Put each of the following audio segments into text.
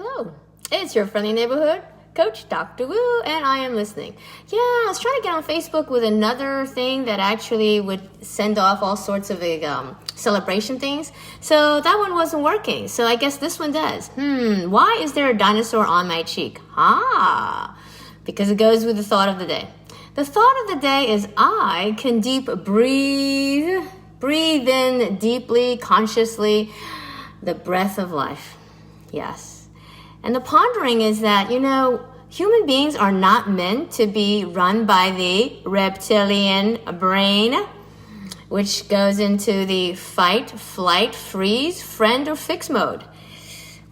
Hello, it's your friendly neighborhood coach, Dr. Wu, and I am listening. Yeah, I was trying to get on Facebook with another thing that actually would send off all sorts of celebration things. So that one wasn't working. So I guess this one does. Why is there a dinosaur on my cheek? Because it goes with the thought of the day. The thought of the day is I can breathe in deeply, consciously, the breath of life. Yes. And the pondering is that, human beings are not meant to be run by the reptilian brain, which goes into the fight, flight, freeze, friend, or fix mode,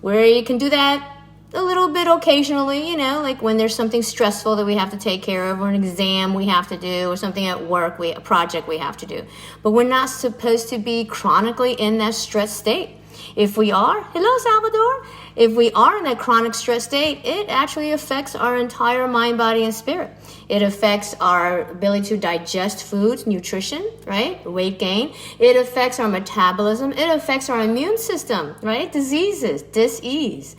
where you can do that a little bit occasionally, like when there's something stressful that we have to take care of, or an exam we have to do, or something at work, a project we have to do. But we're not supposed to be chronically in that stress state. If we are, hello Salvador, if we are in that chronic stress state, it actually affects our entire mind, body, and spirit. It affects our ability to digest foods, nutrition, right? Weight gain. It affects our metabolism. It affects our immune system, right? Diseases, dis-ease.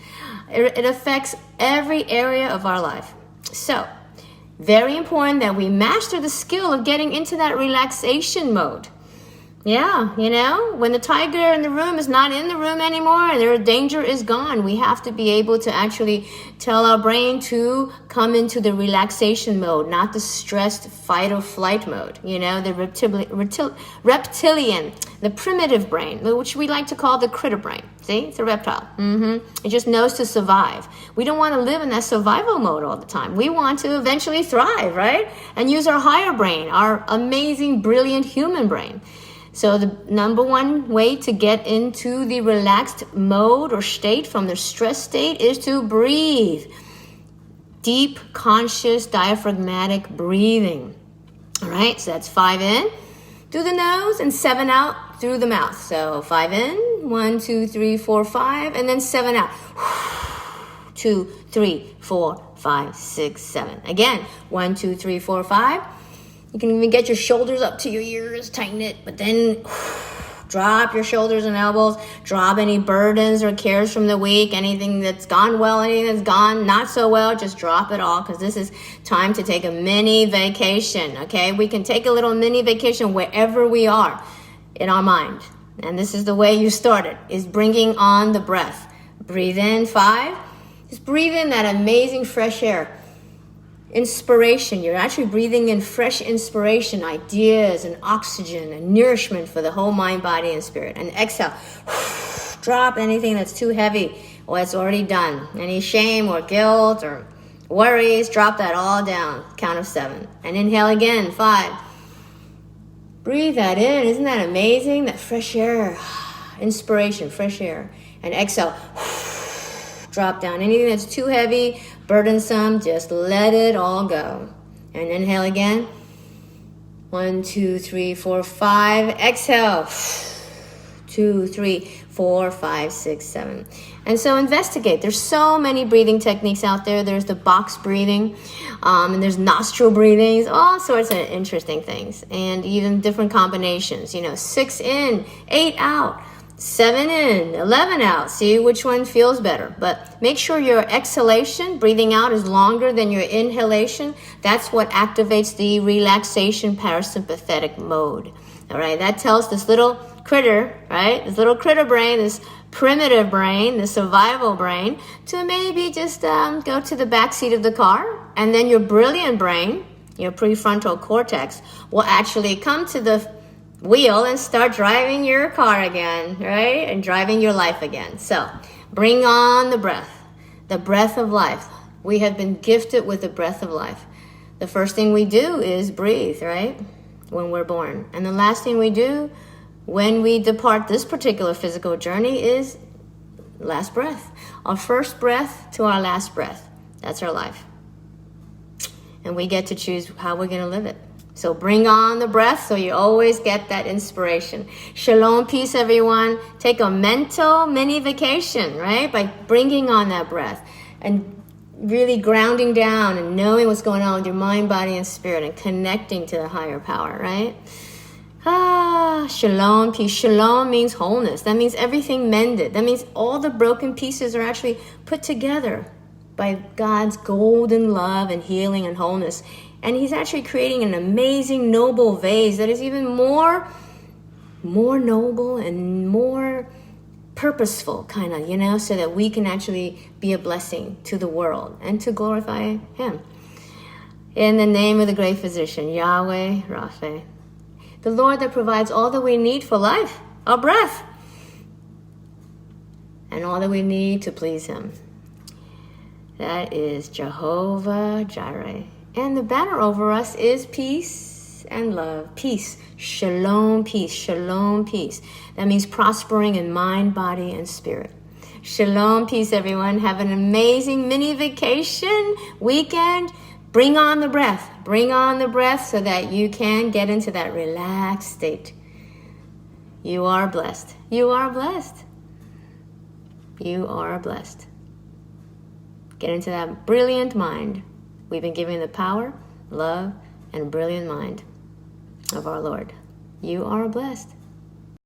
It affects every area of our life. So, very important that we master the skill of getting into that relaxation mode. Yeah, when the tiger in the room is not in the room anymore, their danger is gone. We have to be able to actually tell our brain to come into the relaxation mode, not the stressed fight or flight mode. The reptilian, the primitive brain, which we like to call the critter brain. See, it's a reptile. It just knows to survive. We don't want to live in that survival mode all the time. We want to eventually thrive, right? And use our higher brain, our amazing, brilliant human brain. So the number one way to get into the relaxed mode or state from the stress state is to breathe. Deep, conscious, diaphragmatic breathing. All right, so that's 5 in through the nose and 7 out through the mouth. So 5 in, 1, 2, 3, 4, 5, and then 7 out. 2, 3, 4, 5, 6, 7. Again, 1, 2, 3, 4, 5. You can even get your shoulders up to your ears, tighten it, but then drop your shoulders and elbows, drop any burdens or cares from the week, anything that's gone well, anything that's gone not so well, just drop it all, because this is time to take a mini vacation, okay? We can take a little mini vacation wherever we are in our mind. And this is the way you start it, is bringing on the breath. Breathe in, 5. Just breathe in that amazing fresh air. Inspiration. You're actually breathing in fresh inspiration, ideas and oxygen and nourishment for the whole mind, body, and spirit. And exhale. Drop anything that's too heavy or it's already done. Any shame or guilt or worries, drop that all down. Count of 7. And inhale again. 5. Breathe that in. Isn't that amazing? That fresh air. Inspiration, fresh air. And exhale. Drop down anything that's too heavy, burdensome, just let it all go. And inhale again. 1, 2, 3, 4, 5. Exhale. 2, 3, 4, 5, 6, 7. And so investigate. There's so many breathing techniques out there. There's the box breathing, and there's nostril breathing, all sorts of interesting things, and even different combinations. 6 in, 8 out. 7 in, 11 out. See which one feels better. But make sure your exhalation, breathing out, is longer than your inhalation. That's what activates the relaxation parasympathetic mode. All right, that tells this little critter, right? This little critter brain, this primitive brain, the survival brain, to maybe just go to the back seat of the car. And then your brilliant brain, your prefrontal cortex, will actually come to the wheel and start driving your car again, right? And driving your life again. So bring on the breath of life. We have been gifted with the breath of life. The first thing we do is breathe, right? When we're born. And the last thing we do when we depart this particular physical journey is last breath. Our first breath to our last breath. That's our life. And we get to choose how we're going to live it. So bring on the breath so you always get that inspiration. Shalom, peace, everyone. Take a mental mini vacation, right? By bringing on that breath and really grounding down and knowing what's going on with your mind, body, and spirit and connecting to the higher power, right? Shalom, peace. Shalom means wholeness. That means everything mended. That means all the broken pieces are actually put together by God's golden love and healing and wholeness. And he's actually creating an amazing, noble vase that is even more noble and more purposeful, kind of, so that we can actually be a blessing to the world and to glorify him. In the name of the great physician, Yahweh Rapha, the Lord that provides all that we need for life, our breath, and all that we need to please him. That is Jehovah Jireh. And the banner over us is peace and love. Peace. Shalom, peace. Shalom, peace. That means prospering in mind, body, and spirit. Shalom, peace, everyone. Have an amazing mini vacation weekend. Bring on the breath. Bring on the breath so that you can get into that relaxed state. You are blessed. You are blessed. You are blessed. Get into that brilliant mind. We've been given the power, love, and brilliant mind of our Lord. You are blessed.